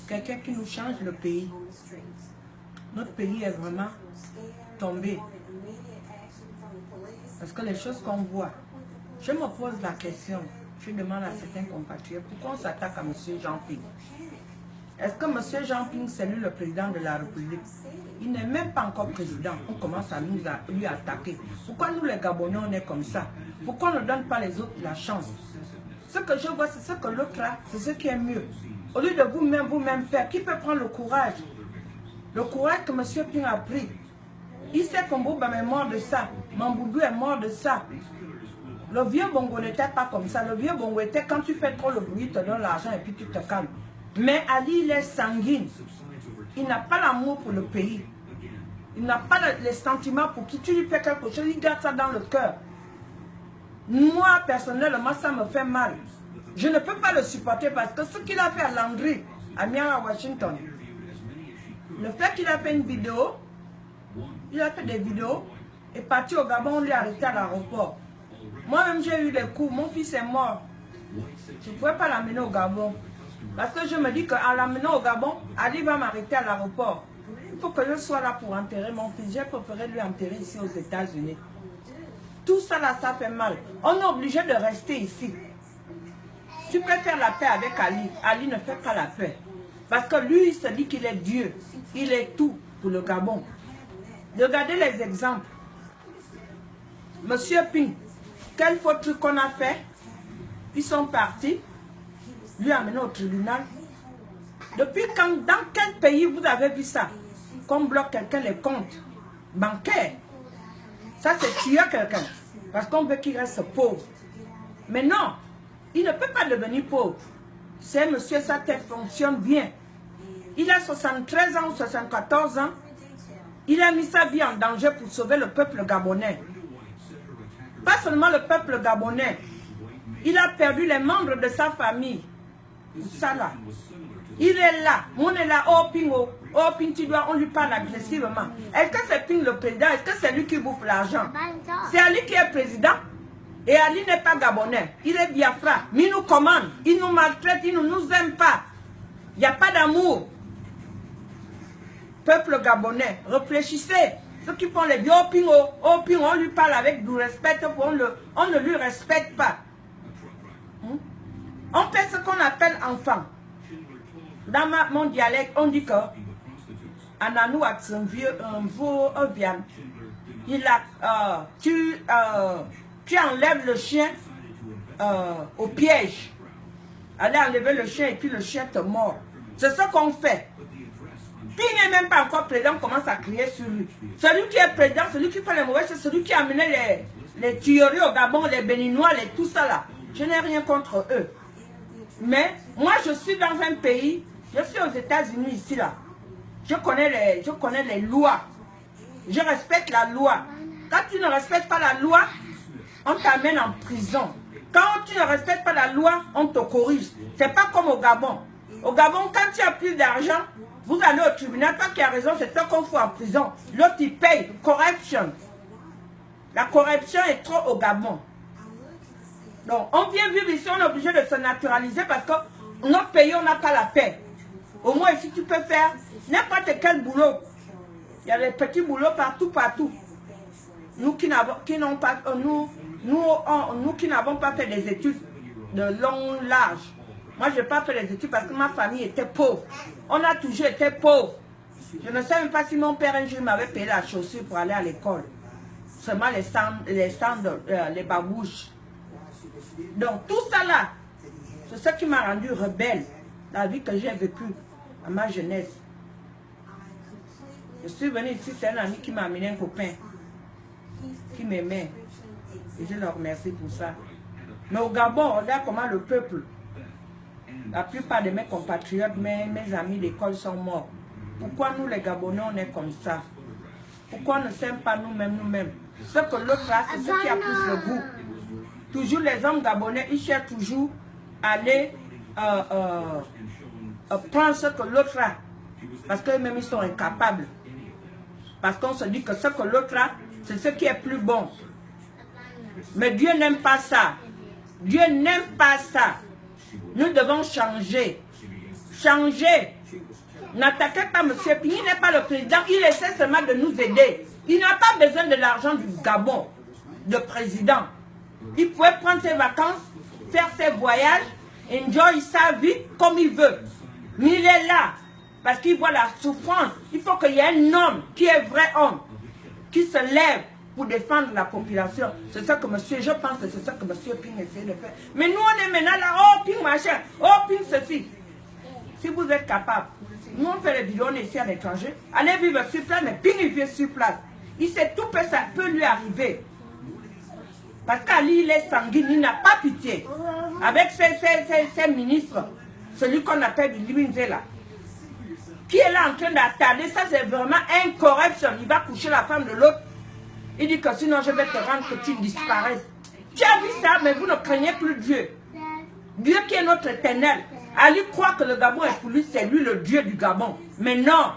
quelqu'un qui nous change le pays. Notre pays est vraiment tombé. Parce que les choses qu'on voit, je me pose la question, je demande à certains compatriotes, pourquoi on s'attaque à M. Jean-Ping? Est-ce que M. Jean-Ping, c'est lui le président de la République? Il n'est même pas encore président. On commence à lui attaquer. Pourquoi nous les Gabonais, on est comme ça? Pourquoi on ne donne pas les autres la chance? Ce que je vois, c'est ce que l'autre a, c'est ce qui est mieux. Au lieu de vous-même faire, qui peut prendre le courage? Le courage que M. Ping a pris. Il sait que Mbouba est mort de ça. Mamboudou est mort de ça. Le vieux Bongo n'était pas comme ça. Le vieux Bongo était quand tu fais trop le bruit, il te donne l'argent et puis tu te calmes. Mais Ali, il est sanguine. Il n'a pas l'amour pour le pays. Il n'a pas les sentiments pour qui tu lui fais quelque chose. Il garde ça dans le cœur. Moi, personnellement, ça me fait mal. Je ne peux pas le supporter parce que ce qu'il a fait à Landry, à Miami, Washington, le fait qu'il a fait une vidéo, il a fait des vidéos, est parti au Gabon, on lui a arrêté à l'aéroport. Moi-même, j'ai eu des coups. Mon fils est mort. Je ne pouvais pas l'amener au Gabon. Parce que je me dis qu'en l'amenant au Gabon, Ali va m'arrêter à l'aéroport. Il faut que je sois là pour enterrer mon fils. J'ai préféré lui enterrer ici aux États-Unis. Tout ça là, ça fait mal. On est obligé de rester ici. Tu peux faire la paix avec Ali. Ali ne fait pas la paix. Parce que lui, il se dit qu'il est Dieu. Il est tout pour le Gabon. Regardez les exemples. Monsieur Ping, quel faux truc qu'on a fait? Ils sont partis. Lui amené au tribunal. Depuis quand, dans quel pays vous avez vu ça? Qu'on bloque quelqu'un les comptes bancaires. Ça c'est tuer quelqu'un. Parce qu'on veut qu'il reste pauvre. Mais non, il ne peut pas devenir pauvre. C'est monsieur, sa tête fonctionne bien. Il a 73 ans ou 74 ans. Il a mis sa vie en danger pour sauver le peuple gabonais. Pas seulement le peuple gabonais. Il a perdu les membres de sa famille. Ça là. Il est là. On est là. Oh Ping, oh Ping, tu dois, on lui parle agressivement. Est-ce que c'est Ping le président? Est-ce que c'est lui qui bouffe l'argent? C'est Ali qui est président. Et Ali n'est pas gabonais. Il est Biafra. Mais il nous commande. Il nous maltraite. Il ne nous aime pas. Il n'y a pas d'amour. Peuple gabonais, réfléchissez. Ceux qui font les vieux Ping, oh Ping, on lui parle avec du respect. On ne lui respecte pas. On fait ce qu'on appelle enfant. Dans mon dialecte, on dit que Ananou a un vieux, tu enlèves le chien au piège. Allez enlever le chien et puis le chien te mord. C'est ce qu'on fait. Ping n'est même pas encore président, on commence à crier sur lui. Celui qui est président, celui qui fait les mauvais, c'est celui qui a amené les tueries au Gabon, les Béninois, tout ça là. Je n'ai rien contre eux. Mais moi, je suis dans un pays, je suis aux États-Unis ici là. Je connais les lois. Je respecte la loi. Quand tu ne respectes pas la loi, on t'amène en prison. Quand tu ne respectes pas la loi, on te corrige. C'est pas comme au Gabon. Au Gabon, quand tu as plus d'argent, vous allez au tribunal. Toi qui as raison, c'est toi qu'on fout en prison. L'autre, il paye. Corruption. La corruption est trop au Gabon. Donc, on vient vivre ici, on est obligé de se naturaliser parce que notre pays, on n'a pas la paix. Au moins, ici, tu peux faire n'importe quel boulot. Il y a des petits boulots partout. Nous qui n'avons pas fait des études de long large. Moi, je n'ai pas fait les études parce que ma famille était pauvre. On a toujours été pauvre. Je ne sais même pas si mon père un jour m'avait payé la chaussure pour aller à l'école. Seulement les babouches. Donc tout ça là, c'est ce qui m'a rendu rebelle. La vie que j'ai vécue à ma jeunesse. Je suis venue ici, c'est un ami qui m'a amené un copain. Qui m'aimait. Et je le remercie pour ça. Mais au Gabon, regarde comment le peuple, la plupart de mes compatriotes, mes amis d'école sont morts. Pourquoi nous les Gabonais, on est comme ça? Pourquoi on ne s'aime pas nous-mêmes? Ce que l'autre a, c'est ce qui a plus le goût. Toujours les hommes gabonais, ils cherchent toujours à aller prendre ce que l'autre a. Parce qu'eux-mêmes, ils sont incapables. Parce qu'on se dit que ce que l'autre a, c'est ce qui est plus bon. Mais Dieu n'aime pas ça. Dieu n'aime pas ça. Nous devons changer. Changer. N'attaquez pas M. Ping, il n'est pas le président, il essaie seulement de nous aider. Il n'a pas besoin de l'argent du Gabon, de président. Il pouvait prendre ses vacances, faire ses voyages, enjoy sa vie comme il veut. Mais il est là, parce qu'il voit la souffrance. Il faut qu'il y ait un homme qui est vrai homme, qui se lève pour défendre la population. C'est ça que monsieur, je pense que c'est ça que monsieur Ping essaie de faire. Mais nous, on est maintenant là, oh Ping machin, oh Ping ceci. Si vous êtes capable, nous on fait les vidéos ici à l'étranger, allez vivre sur place, mais Ping il vit sur place. Il sait tout que ça peut lui arriver. Parce qu'Ali, il est sanguine, il n'a pas pitié. Avec ses ministres, celui qu'on appelle du Liminzela, qui est là en train d'attarder, ça c'est vraiment un corruption. Il va coucher la femme de l'autre. Il dit que sinon je vais te rendre que tu disparaisses. Tu as vu ça, mais vous ne craignez plus Dieu. Dieu qui est notre éternel. Ali croit que le Gabon est pour lui, c'est lui le Dieu du Gabon. Mais non,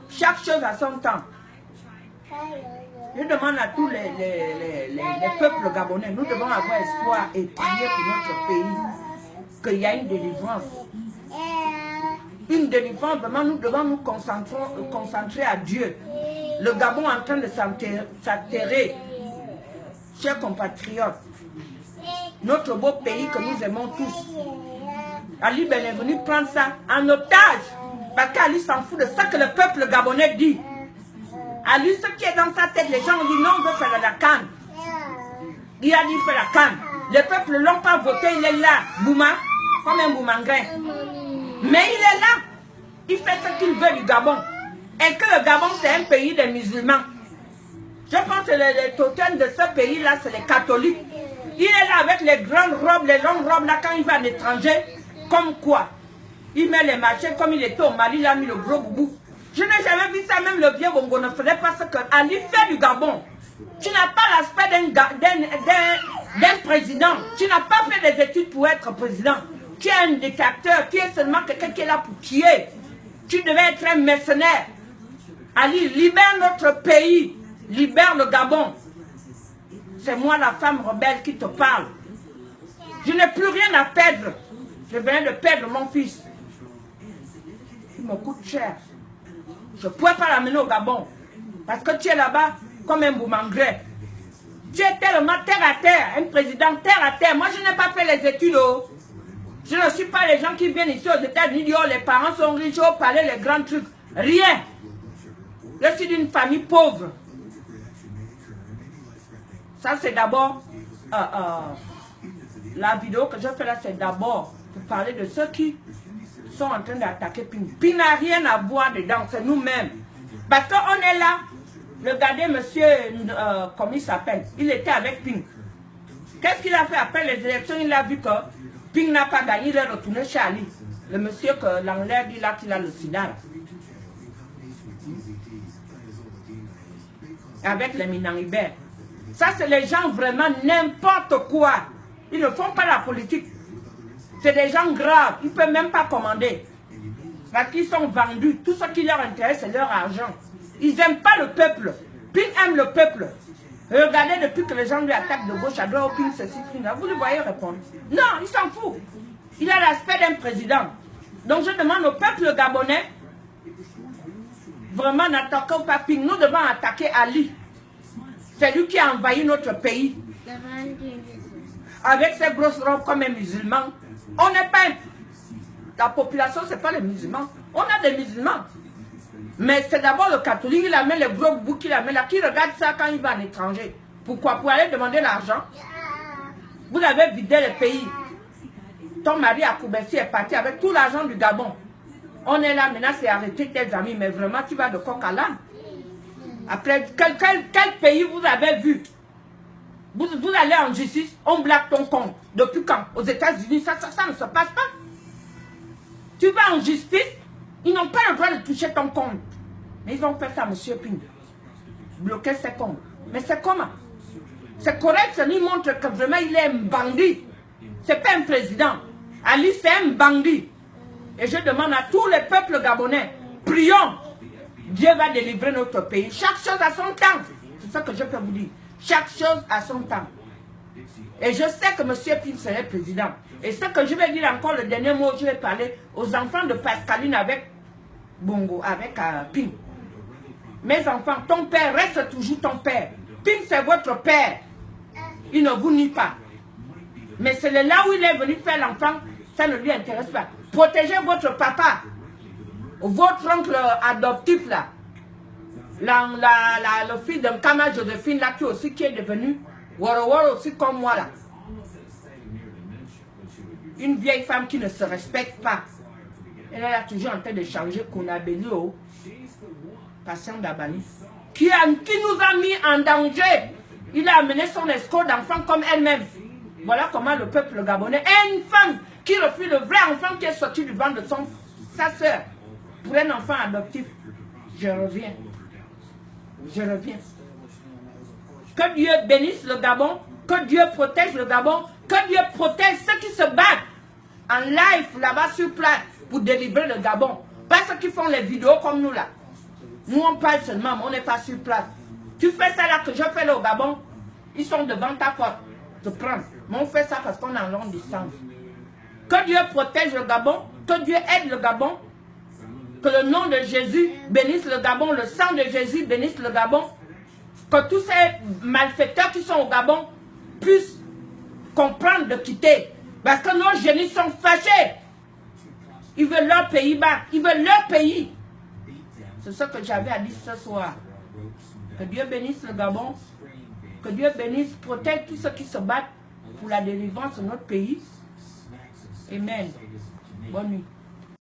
chaque chose a son temps. Je demande à tous les peuples gabonais, nous devons avoir espoir et prier pour notre pays, qu'il y a une délivrance. Une délivrance, vraiment, nous devons nous concentrer à Dieu. Le Gabon est en train de s'atterrer, chers compatriotes. Notre beau pays que nous aimons tous. Ali Ben est venu prendre ça en otage. Parce qu'Ali s'en fout de ça que le peuple gabonais dit. Ali, ce qui est dans sa tête, les gens ont dit non, on veut faire la canne. Il a dit faire la canne. Le peuple ne l'ont pas voté, il est là. Bouma, comme un boumangrin. Mais il est là. Il fait ce qu'il veut du Gabon. Est-ce que le Gabon, c'est un pays des musulmans? Je pense que les totems de ce pays-là, c'est les catholiques. Il est là avec les grandes robes, les longues robes, là, quand il va à l'étranger. Comme quoi? Il met les marchés, comme il était au Mali, il a mis le gros boubou. Je n'ai jamais vu ça, même le vieux Bongo ne faisait pas ce que Ali fait du Gabon. Tu n'as pas l'aspect d'un président. Tu n'as pas fait des études pour être président. Tu es un dictateur, tu es seulement quelqu'un qui est là pour tuer. Tu devais être un mercenaire. Ali, libère notre pays, libère le Gabon. C'est moi la femme rebelle qui te parle. Je n'ai plus rien à perdre. Je viens de perdre mon fils. Il me coûte cher. Je ne pourrais pas l'amener au Gabon. Parce que tu es là-bas comme un boumangrais. Tu es tellement terre à terre, un président terre à terre. Moi, je n'ai pas fait les études. Oh. Je ne suis pas les gens qui viennent ici aux États-Unis. Oh, les parents sont riches, oh, parler les grands trucs. Rien. Je suis d'une famille pauvre. Ça, c'est d'abord... la vidéo que je fais là, c'est d'abord pour parler de ceux qui sont en train d'attaquer Ping. Ping n'a rien à voir dedans, c'est nous-mêmes. Parce qu'on est là, regardez monsieur, comment il s'appelle, il était avec Ping. Qu'est-ce qu'il a fait après les élections? Il a vu que Ping n'a pas gagné, il est retourné chez Ali. Le monsieur que l'Anglais dit là qu'il a le sida. Là. Avec les Minangibert. Ça, c'est les gens vraiment n'importe quoi. Ils ne font pas la politique. C'est des gens graves. Ils ne peuvent même pas commander. Parce qu'ils sont vendus. Tout ce qui leur intéresse, c'est leur argent. Ils n'aiment pas le peuple. Ping aime le peuple. Regardez depuis que les gens lui attaquent de gauche à droite. Ping ceci, Ping là. Vous le voyez répondre. Non, il s'en fout. Il a l'aspect d'un président. Donc je demande au peuple gabonais, vraiment n'attaquons pas Ping. Nous devons attaquer Ali. C'est lui qui a envahi notre pays. Avec ses grosses robes comme un musulman. On n'est pas... La population, ce n'est pas les musulmans. On a des musulmans. Mais c'est d'abord le catholique, il amène les gros bouts qu'il amène là, qui regarde ça quand il va en étranger. Pourquoi? Pour aller demander l'argent. Vous avez vidé le pays. Ton mari à Koubessi est parti avec tout l'argent du Gabon. On est là maintenant, c'est arrêter tes amis. Mais vraiment, tu vas de coq à l'âne. Après, quel pays vous avez vu? Vous allez en justice, on blague ton compte. Depuis quand? Aux États-Unis, ça ne se passe pas. Tu vas en justice, ils n'ont pas le droit de toucher ton compte. Mais ils ont fait ça, monsieur Ping. Bloquer ses comptes. Mais c'est comment? C'est correct, ça lui montre que vraiment il est un bandit. C'est pas un président. Ali, c'est un bandit. Et je demande à tous les peuples gabonais, prions. Dieu va délivrer notre pays. Chaque chose a son temps. C'est ça que je peux vous dire. Chaque chose a son temps. Et je sais que M. Ping serait président. Et ce que je vais dire encore, le dernier mot, je vais parler aux enfants de Pascaline avec Bongo avec Ping. Mes enfants, ton père reste toujours ton père. Ping, c'est votre père. Il ne vous nie pas. Mais c'est là où il est venu faire l'enfant, ça ne lui intéresse pas. Protégez votre papa. Votre oncle adoptif là. Le fils de Kama Joséphine là, qui est devenu Woro aussi comme moi là. Une vieille femme qui ne se respecte pas. Elle est là toujours en train de changer Konabeli au patient d'Abani. Qui nous a mis en danger. Il a amené son escroc d'enfant comme elle-même. Voilà comment le peuple gabonais est une femme qui refuse le vrai enfant qui est sorti du ventre de sa soeur pour un enfant adoptif. Je reviens. Je reviens. Que Dieu bénisse le Gabon, que Dieu protège le Gabon, que Dieu protège ceux qui se battent en live là-bas sur place pour délivrer le Gabon. Pas ceux qui font les vidéos comme nous là. Nous on parle seulement, mais on n'est pas sur place. Tu fais ça là que je fais là au Gabon, ils sont devant ta porte, te prendre. Mais on fait ça parce qu'on est en longue distance. Que Dieu protège le Gabon, que Dieu aide le Gabon, que le nom de Jésus bénisse le Gabon, le sang de Jésus bénisse le Gabon, que tous ces malfaiteurs qui sont au Gabon puissent comprendre de quitter. Parce que nos génies sont fâchés. Ils veulent leur pays bas, ils veulent leur pays. C'est ce que j'avais à dire ce soir. Que Dieu bénisse le Gabon, que Dieu bénisse, protège tous ceux qui se battent pour la délivrance de notre pays. Amen. Bonne nuit.